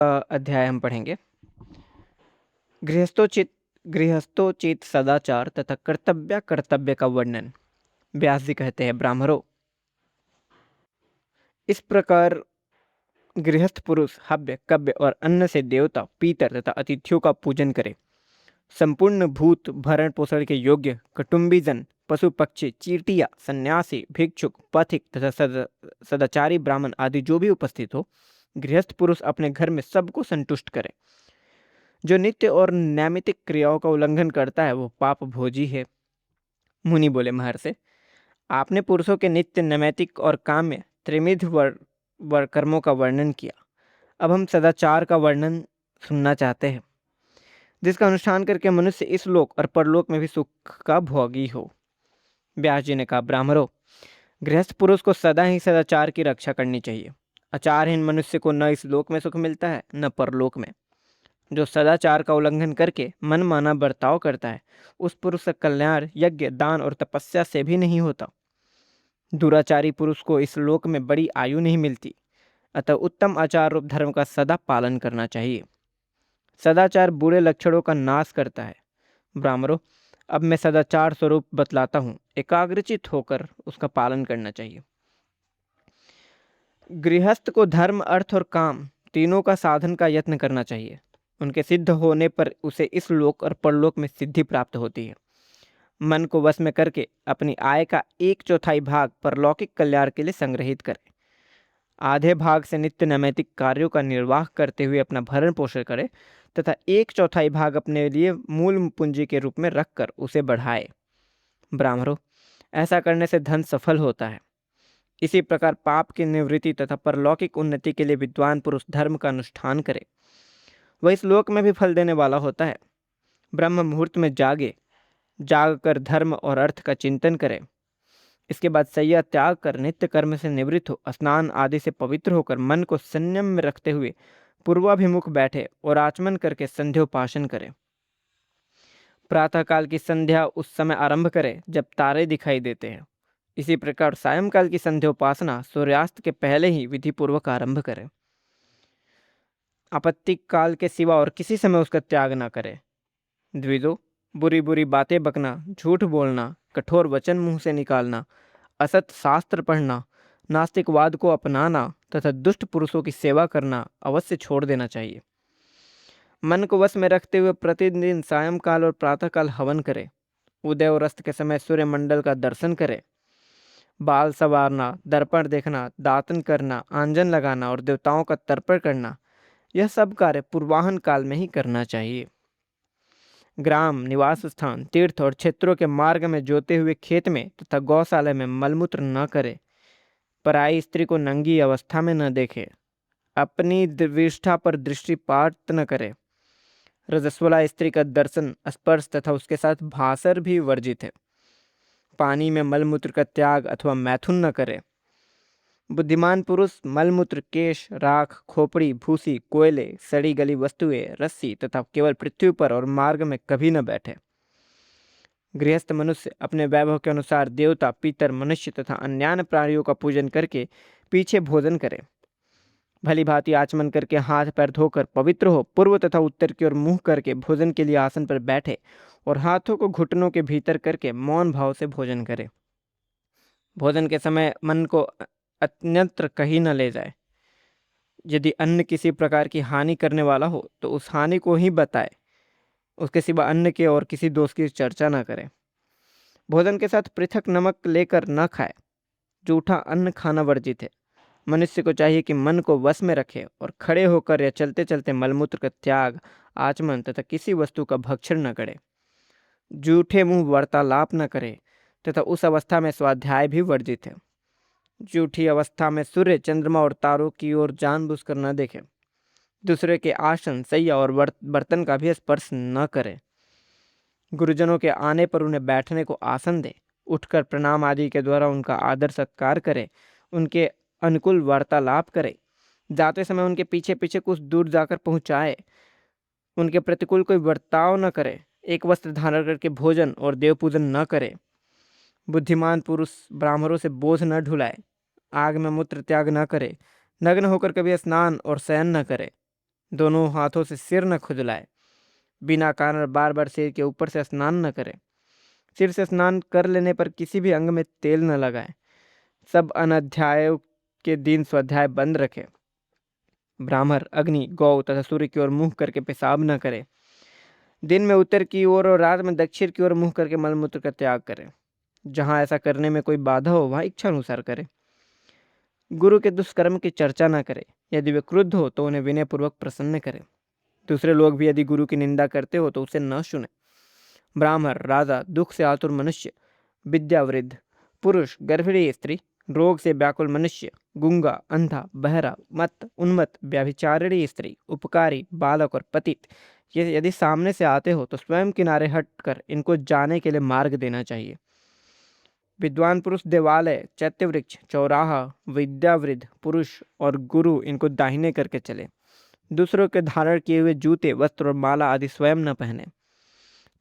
अध्याय हम पढ़ेंगे। गृहस्थोचित गृहस्थोचित सदाचार तथा कर्तव्य का वर्णन। व्यास जी कहते हैं, ब्राह्मणों, इस प्रकार गृहस्थ पुरुष हव्य कव्य और अन्न से देवता, पीतर तथा अतिथियों का पूजन करे। संपूर्ण भूत भरण पोषण के योग्य कुटुंबीजन, पशु पक्षी, चींटियां, सन्यासी, भिक्षुक, पथिक तथा सदाचारी ब्राह्मण आदि जो भी उपस्थित हो, गृहस्थ पुरुष अपने घर में सबको संतुष्ट करे। जो नित्य और नैमित्तिक क्रियाओं का उल्लंघन करता है वो पाप भोजी है। मुनि बोले, महर्षि, आपने पुरुषों के नित्य नैमित्तिक और काम्य त्रिविध वर कर्मों का वर्णन किया। अब हम सदाचार का वर्णन सुनना चाहते हैं, जिसका अनुष्ठान करके मनुष्य इस लोक और परलोक में भी सुख का भोगी हो। व्यास जी ने कहा, ब्राह्मणों, गृहस्थ पुरुष को सदा ही सदाचार की रक्षा करनी चाहिए। आचारहीन मनुष्य को न इस लोक में सुख मिलता है न परलोक में। जो सदाचार का उल्लंघन करके मनमाना बर्ताव करता है, उस पुरुष का कल्याण यज्ञ, दान और तपस्या से भी नहीं होता। दुराचारी पुरुष को इस लोक में बड़ी आयु नहीं मिलती। अतः उत्तम आचार रूप धर्म का सदा पालन करना चाहिए। सदाचार बुरे लक्षणों का नाश करता है। ब्राह्मणों, अब मैं सदाचार स्वरूप बतलाता हूँ। एकाग्रचित होकर उसका पालन करना चाहिए। गृहस्थ को धर्म, अर्थ और काम तीनों का साधन का यत्न करना चाहिए। उनके सिद्ध होने पर उसे इस लोक और परलोक में सिद्धि प्राप्त होती है। मन को वश में करके अपनी आय का 1/4 भाग परलौकिक कल्याण के लिए संग्रहित करे। आधे भाग से नित्य नैमित्तिक कार्यों का निर्वाह करते हुए अपना भरण पोषण करे तथा 1/4 भाग अपने लिए मूल पूंजी के रूप में रखकर उसे बढ़ाए। ब्राह्मणों, ऐसा करने से धन सफल होता है। इसी प्रकार पाप की निवृत्ति तथा परलौकिक उन्नति के लिए विद्वान पुरुष धर्म का अनुष्ठान करे। वह इस लोक में भी फल देने वाला होता है। ब्रह्म मुहूर्त में जाग कर धर्म और अर्थ का चिंतन करे। इसके बाद सैया त्याग कर नित्य कर्म से निवृत्त हो स्नान आदि से पवित्र होकर मन को संयम में रखते हुए पूर्वाभिमुख बैठे और आचमन करके संध्योपासन करे। प्रातःकाल की संध्या उस समय आरंभ करे जब तारे दिखाई देते हैं। इसी प्रकार सायंकाल की संध्योपासना सूर्यास्त के पहले ही विधिपूर्वक आरंभ करे। आपत्ति काल के सिवा और किसी समय उसका त्याग न करे। द्विजो, बुरी बुरी बातें बकना, झूठ बोलना, कठोर वचन मुंह से निकालना, असत शास्त्र पढ़ना, नास्तिकवाद को अपनाना तथा दुष्ट पुरुषों की सेवा करना अवश्य छोड़ देना चाहिए। मन को वश में रखते हुए प्रतिदिन सायंकाल और प्रातःकाल हवन करे। उदय और अस्त के समय सूर्यमंडल का दर्शन करे। बाल संवारना, दर्पण देखना, दातन करना, आंजन लगाना और देवताओं का तर्पण करना, यह सब कार्य पूर्वाहन काल में ही करना चाहिए। ग्राम, निवास स्थान, तीर्थ और क्षेत्रों के मार्ग में जोते हुए खेत में तथा गौशाला में मलमूत्र न करे। पराई स्त्री को नंगी अवस्था में न देखे। अपनी विष्ठा पर दृष्टिपात न करे। रजस्वला स्त्री का दर्शन, स्पर्श तथा उसके साथ भासर भी वर्जित है। पानी में मलमूत्र का त्याग अथवा मैथुन न करे। बुद्धिमान पुरुष मलमूत्र, केश, राख, खोपड़ी, भूसी, कोयले, सड़ी गली वस्तुएं, रस्सी तथा केवल पृथ्वी पर और मार्ग में कभी न बैठे। गृहस्थ मनुष्य अपने वैभव के अनुसार देवता, पितर, मनुष्य तथा अन्यान्य प्राणियों का पूजन करके पीछे भोजन करे। भली भांति आचमन करके हाथ पैर धोकर पवित्र हो पूर्व तथा उत्तर की ओर मुंह करके भोजन के लिए आसन पर बैठे और हाथों को घुटनों के भीतर करके मौन भाव से भोजन करे। भोजन के समय मन को अन्यत्र कहीं न ले जाए। यदि अन्न किसी प्रकार की हानि करने वाला हो तो उस हानि को ही बताए। उसके सिवा अन्न के और किसी दोष की चर्चा न करे। भोजन के साथ पृथक नमक लेकर न खाए। जूठा अन्न खाना वर्जित है। मनुष्य को चाहिए कि मन को वश में रखे और खड़े होकर या चलते चलते मलमूत्र का त्याग, आचमन तथा किसी वस्तु का भक्षण न करे। जूठे मुंह वार्तालाप न करे तथा उस अवस्था में स्वाध्याय भी वर्जित है। जूठी अवस्था में सूर्य, चंद्रमा और तारों की ओर जानबूझकर न देखे। दूसरे के आसन, सैया और बर्तन का भी स्पर्श न करे। गुरुजनों के आने पर उन्हें बैठने को आसन दे। उठकर प्रणाम आदि के द्वारा उनका आदर सत्कार करे। उनके अनुकूल वार्तालाप करे। जाते समय उनके पीछे पीछे कुछ दूर जाकर पहुंचाए। उनके प्रतिकूल कोई बर्ताव न करे। एक वस्त्र धारण करके भोजन और देव पूजन न करे। बुद्धिमान पुरुष ब्राह्मणों से बोझ न ढुलाए। आग में मूत्र त्याग न करे। नग्न होकर कभी स्नान और शयन न करे। दोनों हाथों से सिर न खुजलाए। बिना कारण बार बार सिर के ऊपर से स्नान न करे। सिर से स्नान कर लेने पर किसी भी अंग में तेल न लगाए। सब अनाध्यायों के दिन स्वाध्याय बंद रखे। ब्राह्मण अग्नि, गौ तथा सूर्य की ओर मुंह करके पेशाब न करे। दिन में उत्तर की ओर और रात में दक्षिण की ओर मुंह करके मलमूत्र का त्याग करे। जहां ऐसा करने में कोई बाधा हो वहां इच्छा अनुसार करे। गुरु के दुष्कर्म की चर्चा न करे। यदि वे क्रुद्ध हो तो उन्हें विनयपूर्वक प्रसन्न करे। दूसरे लोग भी यदि गुरु की निंदा करते हो तो उसे न सुने। ब्राह्मण, राजा, दुख से आतुर मनुष्य, विद्यावृद्ध पुरुष, गर्भिणी स्त्री, रोग से व्याकुल मनुष्य, गूंगा, अंधा, बहरा, मत, उन्मत्त, व्यभिचारिणी स्त्री, उपकारी, बालक और पतित ये यदि सामने से आते हो तो स्वयं किनारे हटकर इनको जाने के लिए मार्ग देना चाहिए। विद्वान पुरुष देवालय, चैत्य वृक्ष, चौराहा, विद्यावृद्ध पुरुष और गुरु इनको दाहिने करके चले। दूसरों के धारण किए हुए जूते, वस्त्र और माला आदि स्वयं न पहने।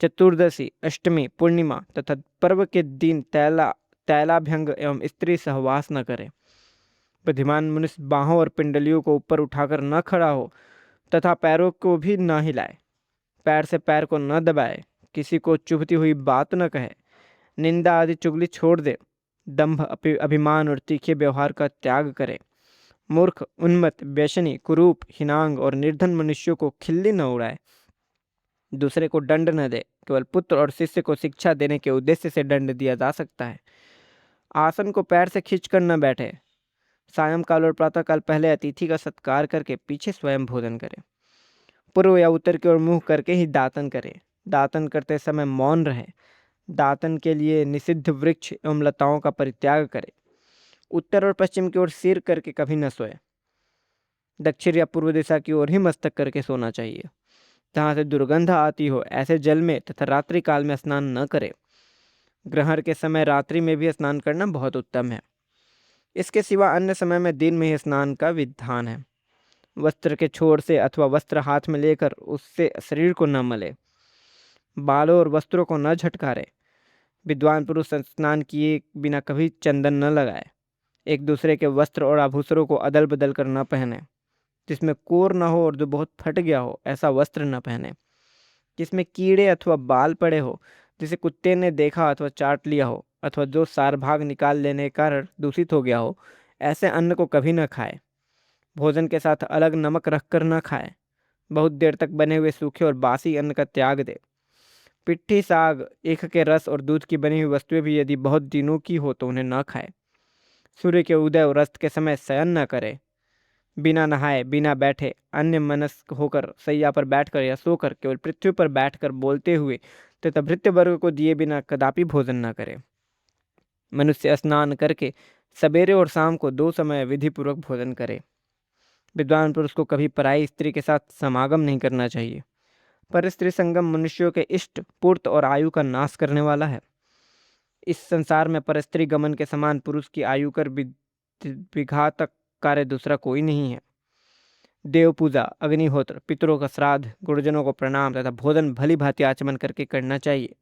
चतुर्दशी, अष्टमी, पूर्णिमा तथा पर्व के दिन तैलाभ्यंग एवं स्त्री सहवास न करे। बुद्धिमान मनुष्य बाहों और पिंडलियों को ऊपर उठाकर न खड़ा हो तथा पैरों को भी न हिलाए। पैर से पैर को न दबाए। किसी को चुभती हुई बात न कहे। निंदा आदि चुगली छोड़ दे। दंभ, अभिमान और तीखे व्यवहार का त्याग करे। मूर्ख, उन्मत्त, व्यसनी, कुरूप, हिनांग और निर्धन मनुष्यों को खिल्ली न उड़ाए। दूसरे को दंड न दे। केवल पुत्र और शिष्य को शिक्षा देने के उद्देश्य से दंड दिया जा सकता है। आसन को पैर से खींचकर न बैठे। सायंकाल और प्रातःकाल पहले अतिथि का सत्कार करके पीछे स्वयं भोजन करे। पूर्व या उत्तर की ओर मुंह करके ही दातन करे। दातन करते समय मौन रहे। दातन के लिए निषिद्ध वृक्ष एवं लताओं का परित्याग करे। उत्तर और पश्चिम की ओर सिर करके कभी न सोए। दक्षिण या पूर्व दिशा की ओर ही मस्तक करके सोना चाहिए। जहाँ से दुर्गंध आती हो ऐसे जल में तथा रात्रि काल में स्नान न करे। ग्रहण के समय रात्रि में भी स्नान करना बहुत उत्तम है। इसके सिवा अन्य समय में दिन में ही स्नान का विधान है। वस्त्र के छोर से अथवा वस्त्र हाथ में लेकर उससे शरीर को न मले। बालों और वस्त्रों को न झटकारे। विद्वान पुरुष स्नान किए बिना कभी चंदन न लगाए। एक दूसरे के वस्त्र और आभूषणों को अदल बदल कर न पहने। जिसमें कोर न हो और जो बहुत फट गया हो ऐसा वस्त्र न पहने। जिसमें कीड़े अथवा बाल पड़े हो, जिसे कुत्ते ने देखा अथवा चाट लिया हो, अथवा जो सार भाग निकाल लेने के कारण दूषित हो गया हो, ऐसे अन्न को कभी न खाए। भोजन के साथ अलग नमक रखकर न खाए। बहुत देर तक बने हुए सूखे और बासी अन्न का त्याग दे। पिट्ठी, साग, ईख के रस और दूध की बनी हुई वस्तुएं भी यदि बहुत दिनों की हो तो उन्हें न खाए। सूर्य के उदय और अस्त के समय शयन न करे। बिना नहाए, बिना बैठे, अन्य मनस्क होकर शैया पर बैठकर या सोकर केवल पृथ्वी पर बैठकर बोलते हुए तथा भृत्य वर्ग को दिए बिना कदापि भोजन न करे। मनुष्य स्नान करके सवेरे और शाम को 2 समय विधिपूर्वक भोजन करे। विद्वान पुरुष को कभी पराई स्त्री के साथ समागम नहीं करना चाहिए। पर स्त्री संगम मनुष्यों के इष्ट, पूर्त और आयु का नाश करने वाला है। इस संसार में पर स्त्री गमन के समान पुरुष की आयु कर विघातक कार्य दूसरा कोई नहीं है। देव पूजा, अग्निहोत्र, पितरों का श्राद्ध, गुरुजनों को प्रणाम तथा भोजन भली भांति आचमन करके करना चाहिए।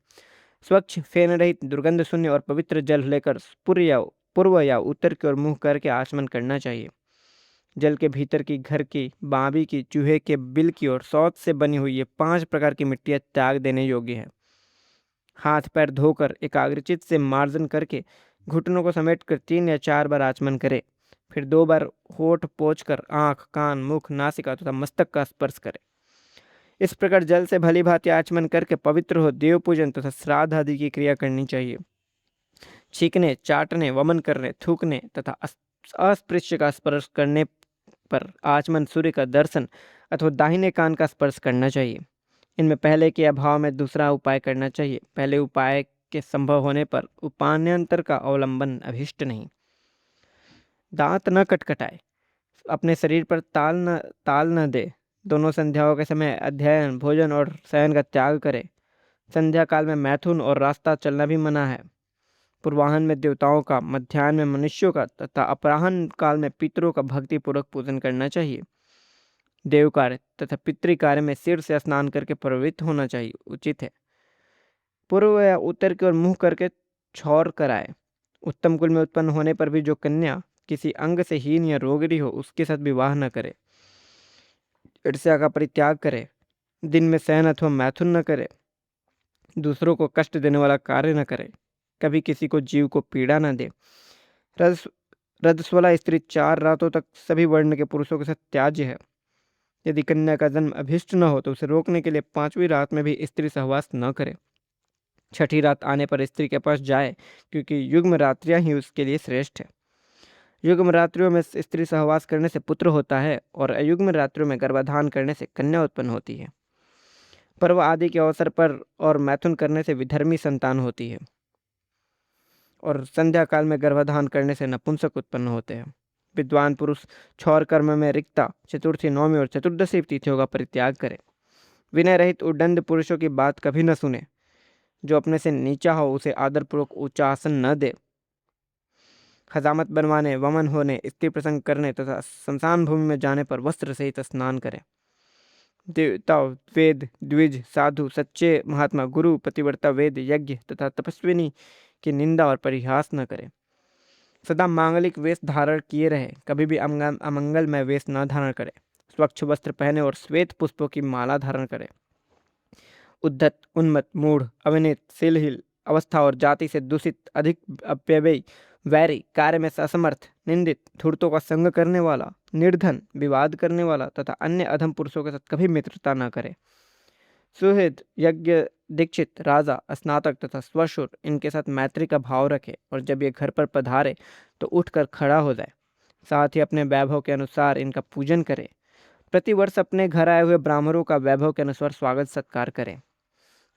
स्वच्छ, फेन रहित, दुर्गंध शून्य और पवित्र जल लेकर पूर्व या उत्तर की ओर मुंह करके आचमन करना चाहिए। जल के भीतर की, घर की, बांबी की, चूहे के बिल की और शौच से बनी हुई ये 5 प्रकार की मिट्टियां त्याग देने योग्य है। हाथ पैर धोकर एकाग्रचित से मार्जन करके घुटनों को समेटकर 3 या 4 बार आचमन करे। फिर 2 बार होठ पोंछकर आंख, कान, मुख, नासिका तथा मस्तक का स्पर्श करे। इस प्रकार जल से भली भांति आचमन करके पवित्र हो देव पूजन तथा श्राद्ध आदि की क्रिया करनी चाहिए। छींकने, चाटने, वमन करने, थूकने तथा अस्पृश्य का स्पर्श करने पर आचमन, सूर्य का दर्शन अथवा दाहिने कान का स्पर्श करना चाहिए। इनमें पहले के अभाव में दूसरा उपाय करना चाहिए। पहले उपाय के संभव होने पर उपान्यंतर का अवलंबन अभिष्ट नहीं। दांत न कटकटाए। अपने शरीर पर ताल न दे। दोनों संध्याओं के समय अध्ययन, भोजन और शयन का त्याग करे। संध्या काल में मैथुन और रास्ता चलना भी मना है। पूर्वाहन में देवताओं का, मध्याह्न में मनुष्यों का तथा अपराह्न काल में पितरों का भक्तिपूर्वक पूजन करना चाहिए। देव कार्य तथा पितृ कार्य में सिर से स्नान करके प्रवृत्त होना चाहिए, उचित है। पूर्व या उत्तर की ओर मुंह करके छौर कराए। उत्तम कुल में उत्पन्न होने पर भी जो कन्या किसी अंग से हीन या रोगिणी हो उसके साथ विवाह न करे। ईर्ष्या का परित्याग करे, दिन में शयन अथवा मैथुन न करे, दूसरों को कष्ट देने वाला कार्य न करे, कभी किसी को जीव को पीड़ा न दे। रजस्वला स्त्री 4 रातों तक सभी वर्ण के पुरुषों के साथ त्याज्य है। यदि कन्या का जन्म अभिष्ट न हो तो उसे रोकने के लिए 5वीं रात में भी स्त्री सहवास न करे। 6ठी रात आने पर स्त्री के पास जाए, क्योंकि युग्म रात्रियां ही उसके लिए श्रेष्ठ है। युग्म रात्रियों में स्त्री सहवास करने से पुत्र होता है और अयुग्म रात्रियों में गर्भाधान करने से कन्या उत्पन्न होती है। पर्व आदि के अवसर पर और मैथुन करने से विधर्मी संतान होती है और संध्या काल में गर्भाधान करने से नपुंसक उत्पन्न होते हैं। विद्वान पुरुष क्षौर कर्म में रिक्ता, चतुर्थी, नौमी और चतुर्दशी तिथियों का परित्याग करे। विनय रहित उद्दंड पुरुषों की बात कभी न सुने। जो अपने से नीचा हो उसे आदरपूर्वक ऊंचा आसन न दे। हजामत बनवाने, वमन होने, स्त्री प्रसंग करने तथा शमशान भूमि में जाने पर वस्त्र सहित स्नान करें। देवता, वेद, द्विज, साधु, सच्चे महात्मा, गुरु, पतिव्रता, वेद, यज्ञ तथा तपस्विनी की निंदा और परिहास न करे। सदा मांगलिक वेश धारण किए रहे, कभी भी अमंगलमय वेश न धारण करे। स्वच्छ वस्त्र पहने और श्वेत पुष्पों की माला धारण करे। उद्धत, उन्मत्त, मूढ़, अविनीत, शिलहील अवस्था और जाति से दूषित, अधिक अप्ययी, वैरी, कार्य में असमर्थ, निंदित, धूर्तों का संग करने वाला, निर्धन, विवाद करने वाला तथा अन्य अधम पुरुषों के साथ कभी मित्रता न करे। सुहृद, यज्ञ दीक्षित, राजा, स्नातक तथा स्वशुर इनके साथ मैत्री का भाव रखे और जब ये घर पर पधारे तो उठकर खड़ा हो जाए। साथ ही अपने वैभव के अनुसार इनका पूजन करे। प्रतिवर्ष अपने घर आए हुए ब्राह्मणों का वैभव के अनुसार स्वागत सत्कार करें।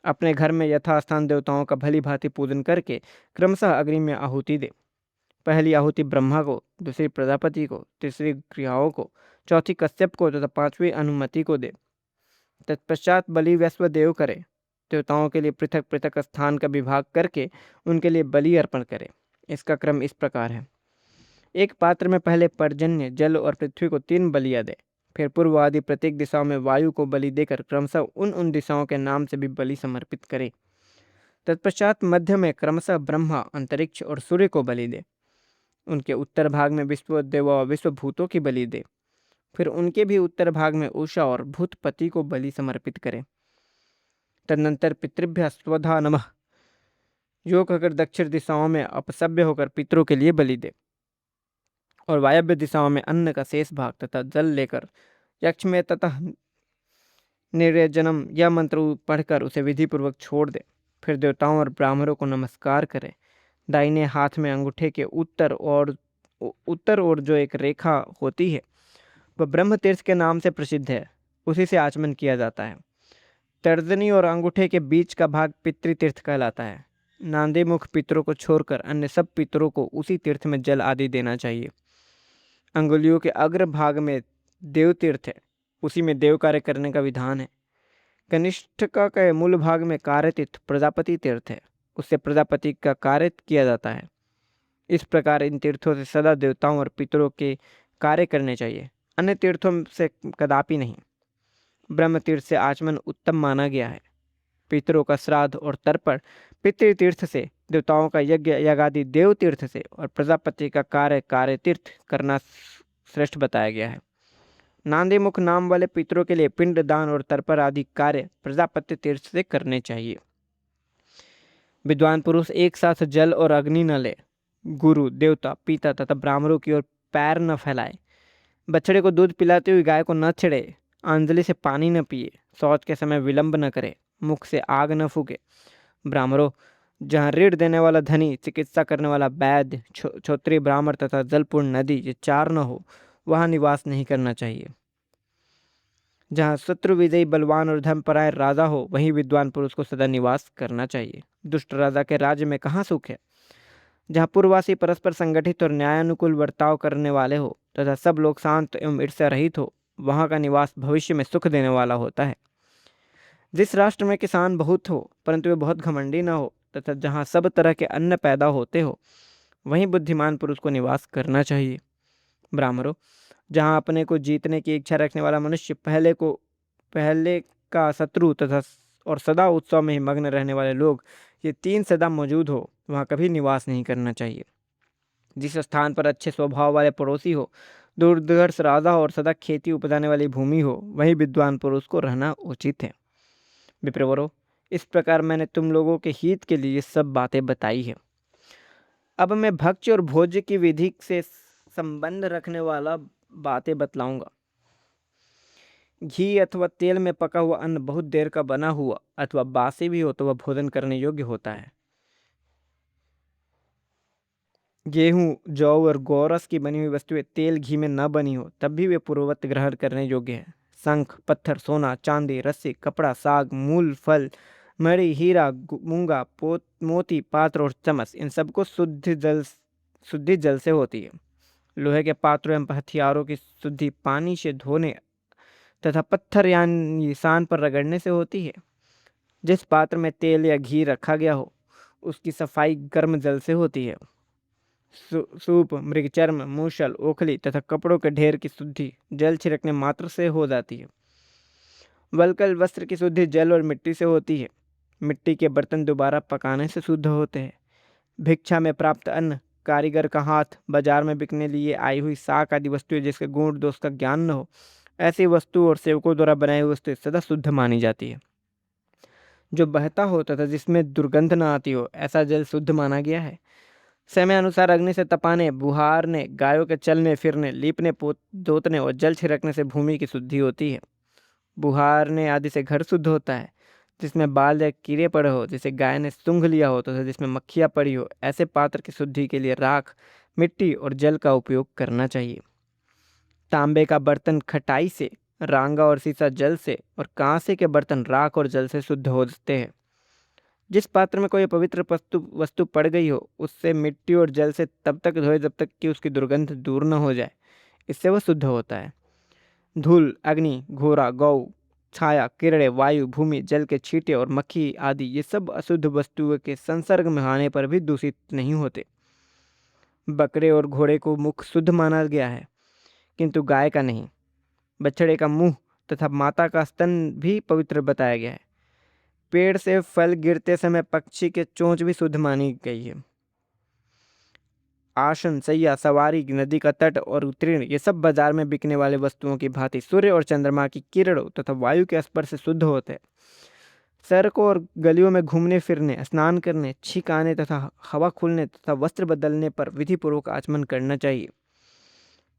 अपने घर में यथास्थान देवताओं का भली भांति पूजन करके क्रमशः अग्नि में आहुति दे। पहली आहुति ब्रह्मा को, दूसरी प्रजापति को, तीसरी गृहाओं को, चौथी कश्यप को तथा 5वीं अनुमति को दे। तत्पश्चात बलि वैश्वदेव करे। देवताओं के लिए पृथक पृथक स्थान का विभाग करके उनके लिए बलि अर्पण करे। इसका क्रम इस प्रकार है। एक पात्र में पहले पर्जन्य, जल और पृथ्वी को 3 बलियां दे। फिर पूर्व आदि प्रत्येक दिशाओं में वायु को बलि देकर क्रमशः उन दिशाओं के नाम से भी बलि समर्पित करे। तत्पश्चात मध्य में क्रमशः ब्रह्मा, अंतरिक्ष और सूर्य को बलि दे। उनके उत्तर भाग में विश्वदेव और विश्वभूतों की बलि दे। फिर उनके भी उत्तर भाग में उषा और भूतपति को बलि समर्पित करे। तदनंतर पितृभ्य स्वधा नमः योग अगर दक्षिण दिशाओं में अपसभ्य होकर पितरों के लिए बलि दे और वायव्य दिशाओं में अन्न का शेष भाग तथा जल लेकर यक्ष में तथा निर्जनम यह मंत्र पढ़कर उसे विधि पूर्वक छोड़ दे। फिर देवताओं और ब्राह्मणों को नमस्कार करे। दाहिने हाथ में अंगूठे के उत्तर और जो एक रेखा होती है वह ब्रह्म तीर्थ के नाम से प्रसिद्ध है, उसी से आचमन किया जाता है। तर्जनी और अंगूठे के बीच का भाग पितृतीर्थ कहलाता है। नांदी मुख पितरों को छोड़कर अन्य सब पितरों को उसी तीर्थ में जल आदि देना चाहिए। अंगुलियों के अग्र भाग में देव तीर्थ है, उसी में देव कार्य करने का विधान है। कनिष्ठिका के मूल भाग में कार्य तीर्थ प्रजापति तीर्थ है, उससे प्रजापति का कार्य किया जाता है। इस प्रकार इन तीर्थों से सदा देवताओं और पितरों के कार्य करने चाहिए, अन्य तीर्थों से कदापि नहीं। ब्रह्म तीर्थ से आचमन उत्तम माना गया है। पितरों का श्राद्ध और तर्पण पितृतीर्थ से, देवताओं का यज्ञ यागादि देव तीर्थ से और प्रजापति का कार्य तीर्थ करना श्रेष्ठ बताया गया है। नांदी मुख नाम वाले पितरों के लिए पिंड दान और तर्पण आदि कार्य प्रजापति तीर्थ से करने चाहिए। विद्वान पुरुष एक साथ जल और अग्नि न ले। गुरु, देवता, पिता तथा ब्राह्मणों की ओर पैर न फैलाए। बछड़े को दूध पिलाते हुए गाय को न छेड़े। अंजलि से पानी न पिए। शौच के समय विलंब न करे। मुख से आग न फूके। ब्राह्मणों, जहाँ ऋण देने वाला धनी, चिकित्सा करने वाला वैद्य, क्षत्रिय ब्राह्मण तथा जलपूर्ण नदी ये 4 न हो, वहाँ निवास नहीं करना चाहिए। जहाँ शत्रु विजयी बलवान और धर्मपरायण राजा हो, वहीं विद्वान पुरुष को सदा निवास करना चाहिए। दुष्ट राजा के राज्य में कहाँ सुख है। जहाँ पूर्ववासी परस्पर संगठित और न्यायानुकूल बर्ताव करने वाले हो तथा सब लोग शांत एवं ईर्ष्या रहित हो, वहाँ का निवास भविष्य में सुख देने वाला होता है। जिस राष्ट्र में किसान बहुत हो परंतु वे बहुत घमंडी न हो तथा जहाँ सब तरह के अन्न पैदा होते हो, वहीं बुद्धिमान पुरुष को निवास करना चाहिए। ब्राह्मणों, जहाँ अपने को जीतने की इच्छा रखने वाला मनुष्य पहले का शत्रु तथा और सदा उत्सव में ही मग्न रहने वाले लोग, ये 3 सदा मौजूद हो, वहाँ कभी निवास नहीं करना चाहिए। जिस स्थान पर अच्छे स्वभाव वाले पड़ोसी हो, दुर्धर्ष राजा और सदा खेती उपजाने वाली भूमि हो, वहीं विद्वान पुरुष को रहना उचित है। विप्रवरों, इस प्रकार मैंने तुम लोगों के हित के लिए सब बातें बताई है। अब मैं भक्ष्य और भोज्य की विधि से संबंध रखने वाला बातें बतलाऊंगा। घी अथवा तेल में पका हुआ अन्न बहुत देर का बना हुआ अथवा बासी भी हो तो वह भोजन करने योग्य होता है। गेहूं, जौ और गोरस की बनी हुई वस्तुएं तेल घी में न बनी हो तब भी वे पूर्ववत ग्रहण करने योग्य है। शंख, पत्थर, सोना, चांदी, रस्सी, कपड़ा, साग, मूल, फल, मणि, हीरा, मूंगा, मोती, पात्र और चम्मच, इन सबको शुद्धि जल से होती है। लोहे के पात्रों एवं हथियारों की शुद्धि पानी से धोने तथा पत्थर यानी शान पर रगड़ने से होती है। जिस पात्र में तेल या घी रखा गया हो उसकी सफाई गर्म जल से होती है। सूप, मृगचर्म, मूसल, ओखली तथा कपड़ों के ढेर की शुद्धि जल छिड़कने मात्र से हो जाती है। वल्कल वस्त्र की शुद्धि जल और मिट्टी से होती है। मिट्टी के बर्तन दोबारा पकाने से शुद्ध होते हैं। भिक्षा में प्राप्त अन्न, कारीगर का हाथ, बाजार में बिकने लिए आई हुई साक आदि वस्तुएं जिसके गुण दोष का ज्ञान न हो, ऐसी वस्तु और सेवकों द्वारा बनाई हुई वस्तुएं सदा शुद्ध मानी जाती है। जो बहता हो तथा जिसमें दुर्गंध न आती हो ऐसा जल शुद्ध माना गया है। समय अनुसार अग्नि से तपाने, बुहारने, गायों के चलने फिरने, लीपने जोतने और जल छिड़कने से भूमि की शुद्धि होती है। बुहारने आदि से घर शुद्ध होता है। जिसमें बाल या कीड़े पड़े हो, जिसे गाय ने सूंघ लिया हो तथा जिसमें मक्खियाँ पड़ी हो, ऐसे पात्र की शुद्धि के लिए राख, मिट्टी और जल का उपयोग करना चाहिए। तांबे का बर्तन खटाई से, रांगा और सीसा जल से और कांसे के बर्तन राख और जल से शुद्ध होते हैं। जिस पात्र में कोई पवित्र वस्तु पड़ गई हो उससे मिट्टी और जल से तब तक धोए जब तक कि उसकी दुर्गंध दूर न हो जाए, इससे वह शुद्ध होता है। धूल, अग्नि, घोरा, गौ, छाया, कीड़े, वायु, भूमि, जल के छींटे और मक्खी आदि ये सब अशुद्ध वस्तुओं के संसर्ग में आने पर भी दूषित नहीं होते। बकरे और घोड़े को मुख शुद्ध माना गया है किंतु गाय का नहीं। बछड़े का मुंह तथा माता का स्तन भी पवित्र बताया गया है। पेड़ से फल गिरते समय पक्षी के चोंच भी शुद्ध मानी गई है। आसन, सैया, सवारी, नदी का तट और उत्तीर्ण ये सब बाजार में बिकने वाले वस्तुओं की भांति सूर्य और चंद्रमा की किरणों तथा वायु के स्पर्श से शुद्ध होते हैं। सड़कों और गलियों में घूमने फिरने, स्नान करने, छींक आने तथा हवा खुलने तथा वस्त्र बदलने पर विधिपूर्वक आचमन करना चाहिए।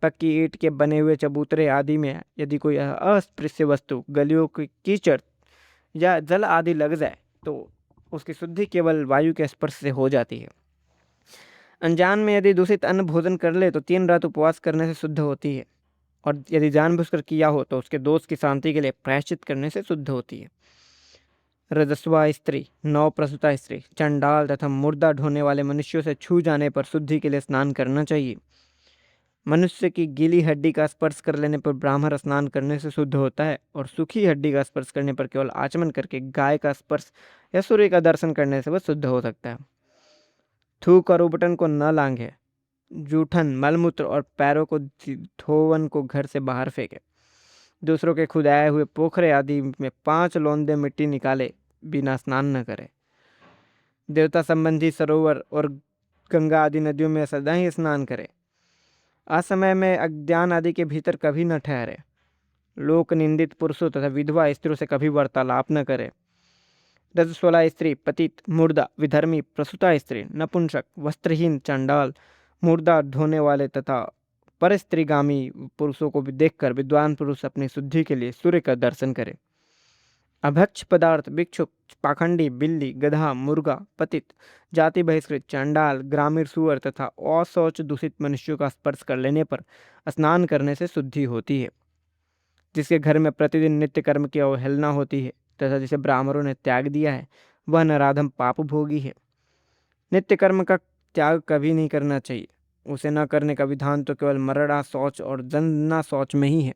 पक्की ईंट के बने हुए चबूतरे आदि में यदि कोई अस्पृश्य वस्तु, गलियों की कीचड़ या जल आदि लग जाए तो उसकी शुद्धि केवल वायु के स्पर्श से हो जाती है। अनजान में यदि दूषित अन्न भोजन कर ले तो 3 रात उपवास करने से शुद्ध होती है, और यदि जानबूझकर किया हो तो उसके दोष की शांति के लिए प्रायश्चित करने से शुद्ध होती है। रजस्वा स्त्री, नव प्रसूता स्त्री, चंडाल तथा मुर्दा ढोने वाले मनुष्यों से छू जाने पर शुद्धि के लिए स्नान करना चाहिए। मनुष्य की गीली हड्डी का स्पर्श कर लेने पर ब्राह्मण स्नान करने से शुद्ध होता है, और सूखी हड्डी का स्पर्श करने पर केवल आचमन करके गाय का स्पर्श या सूर्य का दर्शन करने से वह शुद्ध हो सकता है। थूक और उबटन को न लांघे। जूठन, मलमूत्र और पैरों को धोवन को घर से बाहर फेंके। दूसरों के खुदाए हुए पोखरे आदि में 5 लौंदे मिट्टी निकाले बिना स्नान न करे। देवता संबंधी सरोवर और गंगा आदि नदियों में सदा ही स्नान करे। असमय में अज्ञान आदि के भीतर कभी न ठहरे। लोक निंदित पुरुषों तथा विधवा स्त्रियों से कभी वार्तालाप न करे। रजस्वला स्त्री, पतित, मुर्दा, विधर्मी, प्रसूता स्त्री, नपुंसक, वस्त्रहीन, चंडाल, मुर्दा ढोने वाले तथा परस्त्रीगामी पुरुषों को भी देखकर विद्वान पुरुष अपनी शुद्धि के लिए सूर्य का दर्शन करे। अभक्ष पदार्थ, भिक्षुक, पाखंडी, बिल्ली, गधा, मुर्गा, पतित, जाति बहिष्कृत, चंडाल, ग्रामीण सुअर तथा अशौच दूषित मनुष्यों का स्पर्श कर लेने पर स्नान करने से शुद्धि होती है। जिसके घर में प्रतिदिन नित्य कर्म की अवहेलना होती है तथा जिसे ब्राह्मणों ने त्याग दिया है वह नराधम पाप भोगी है। नित्य कर्म का त्याग कभी नहीं करना चाहिए। उसे न करने का विधान तो केवल मरणा शौच और जन्ना शौच में ही है।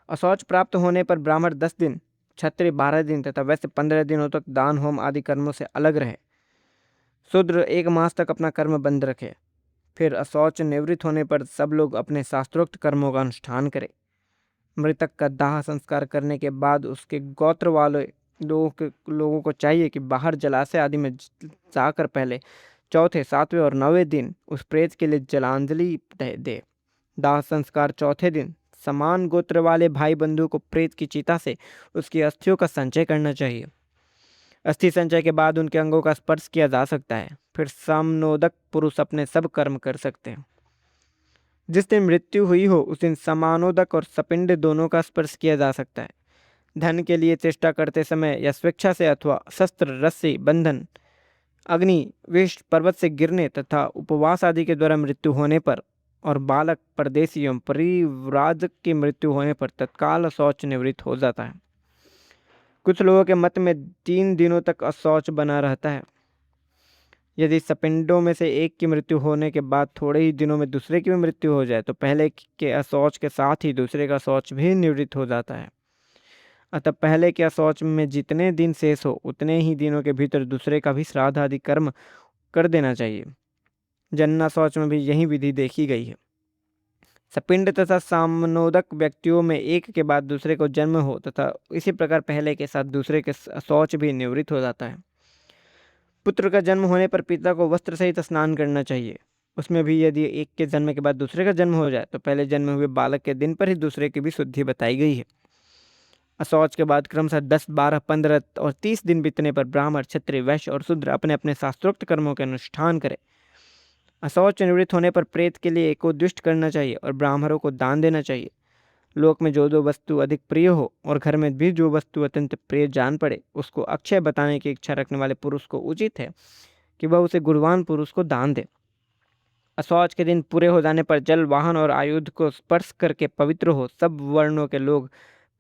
अशौच प्राप्त होने पर ब्राह्मण 10 दिन, क्षत्रिय 12 दिन तथा वैश्य 15 दिनों तक दान होम आदि कर्मों से अलग रहे। शूद्र 1 मास तक अपना कर्म बंद रखे। फिर अशौच निवृत्त होने पर सब लोग अपने शास्त्रोक्त कर्मों का अनुष्ठान करें। मृतक का दाह संस्कार करने के बाद उसके गोत्र वाले लोगों को चाहिए कि बाहर जलाशय आदि में जाकर पहले चौथे, 7वें और 9वें दिन उस प्रेत के लिए जलांजलि दे। दाह संस्कार चौथे दिन समान गोत्र वाले भाई बंधु को प्रेत की चिता से उसकी अस्थियों का संचय करना चाहिए। अस्थि संचय के बाद उनके अंगों का स्पर्श किया जा सकता है। फिर सामनोदक पुरुष अपने सब कर्म कर सकते हैं। जिस दिन मृत्यु हुई हो उस दिन समानोदक और सपिंड दोनों का स्पर्श किया जा सकता है। धन के लिए चेष्टा करते समय या स्वेच्छा से अथवा शस्त्र, रस्सी, बंधन, अग्नि, विष, पर्वत से गिरने तथा उपवास आदि के द्वारा मृत्यु होने पर और बालक, परदेशी एवं परिव्राजक की मृत्यु होने पर तत्काल शौच निवृत्त हो जाता है। कुछ लोगों के मत में 3 दिनों तक अशौच बना रहता है। यदि सपिंडों में से एक की मृत्यु होने के बाद थोड़े ही दिनों में दूसरे की भी मृत्यु हो जाए तो पहले के अशौच के साथ ही दूसरे का शौच भी निवृत्त हो जाता है। अतः पहले के अशौच में जितने दिन शेष हो उतने ही दिनों के भीतर दूसरे का भी श्राद्ध आदि कर्म कर देना चाहिए। जन्ना शौच में भी यही विधि देखी गई है। सपिंड तथा सामनोदक व्यक्तियों में एक के बाद दूसरे को जन्म हो तथा इसी प्रकार पहले के साथ दूसरे के शौच भी निवृत्त हो जाता है। पुत्र का जन्म होने पर पिता को वस्त्र सहित स्नान करना चाहिए। उसमें भी यदि एक के जन्म के बाद दूसरे का जन्म हो जाए तो पहले जन्म हुए बालक के दिन पर ही दूसरे की भी शुद्धि बताई गई है। अशौच के बाद क्रमशः 10, 12, 15 और 30 दिन बीतने पर ब्राह्मण, क्षत्रिय, वैश्य और शूद्र अपने अपने शास्त्रोक्त कर्मों के अनुष्ठान करें। अशौच निवृत्त होने पर प्रेत के लिए एकोद्विष्ट करना चाहिए और ब्राह्मणों को दान देना चाहिए। लोक में जो वस्तु अधिक प्रिय हो और घर में भी जो वस्तु अत्यंत प्रिय जान पड़े उसको अक्षय बताने की इच्छा रखने वाले पुरुष को उचित है कि वह उसे गुणवान पुरुष को दान दे। अशौच के दिन पूरे हो जाने पर जल, वाहन और आयुध को स्पर्श करके पवित्र हो सब वर्णों के लोग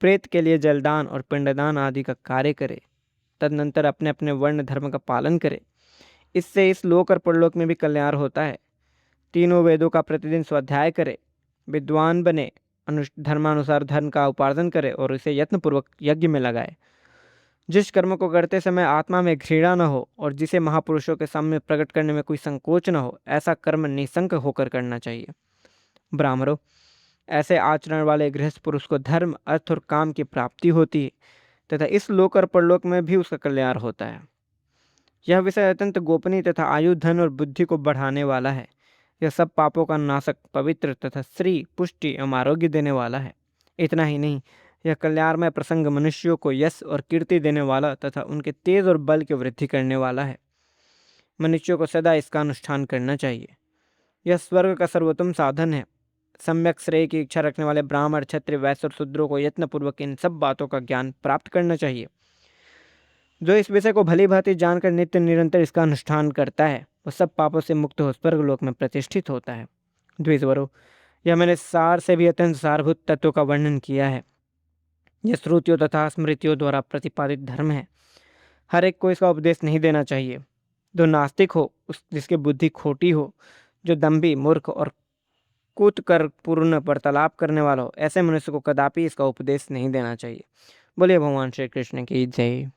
प्रेत के लिए जलदान और पिंडदान आदि का कार्य करे। तदनंतर अपने अपने वर्ण धर्म का पालन करे। इससे इस लोक और परलोक में भी कल्याण होता है। तीनों वेदों का प्रतिदिन स्वाध्याय करे, विद्वान बने, धर्मानुसार धन का उपार्जन करे और इसे यत्नपूर्वक यज्ञ में लगाए। जिस कर्म को करते समय आत्मा में घृणा न हो और जिसे महापुरुषों के सामने प्रकट करने में कोई संकोच न हो ऐसा कर्म निसंक होकर करना चाहिए। ब्राह्मणों, ऐसे आचरण वाले गृहस्थ पुरुष को धर्म, अर्थ और काम की प्राप्ति होती है तथा इस लोक और परलोक में भी उसका कल्याण होता है। यह विषय अत्यंत गोपनीय तथा आयु, धन और बुद्धि को बढ़ाने वाला है। यह सब पापों का नाशक, पवित्र तथा श्री, पुष्टि एवं आरोग्य देने वाला है। इतना ही नहीं, यह कल्याणमय प्रसंग मनुष्यों को यश और कीर्ति देने वाला तथा उनके तेज और बल की वृद्धि करने वाला है। मनुष्यों को सदा इसका अनुष्ठान करना चाहिए। यह स्वर्ग का सर्वोत्तम साधन है। सम्यक श्रेय की इच्छा रखने वाले ब्राह्मण, क्षत्रिय, वैश्य और शूद्रों को यत्नपूर्वक इन सब बातों का ज्ञान प्राप्त करना चाहिए। जो इस विषय को भली भांति जानकर नित्य निरंतर इसका अनुष्ठान करता है वह सब पापों से मुक्त हो स्वर्गलोक में प्रतिष्ठित होता है। द्विजवरों, यह मैंने सार से भी अत्यंत सारभूत तत्वों का वर्णन किया है। यह श्रुतियों तथा स्मृतियों द्वारा प्रतिपादित धर्म है। हर एक को इसका उपदेश नहीं देना चाहिए। जो नास्तिक हो, जिसकी बुद्धि खोटी हो, जो दम्भी, मूर्ख और कूट कर पूर्ण वार्तालाप करने वाला हो, ऐसे मनुष्य को कदापि इसका उपदेश नहीं देना चाहिए। बोलिए भगवान श्री कृष्ण की जय।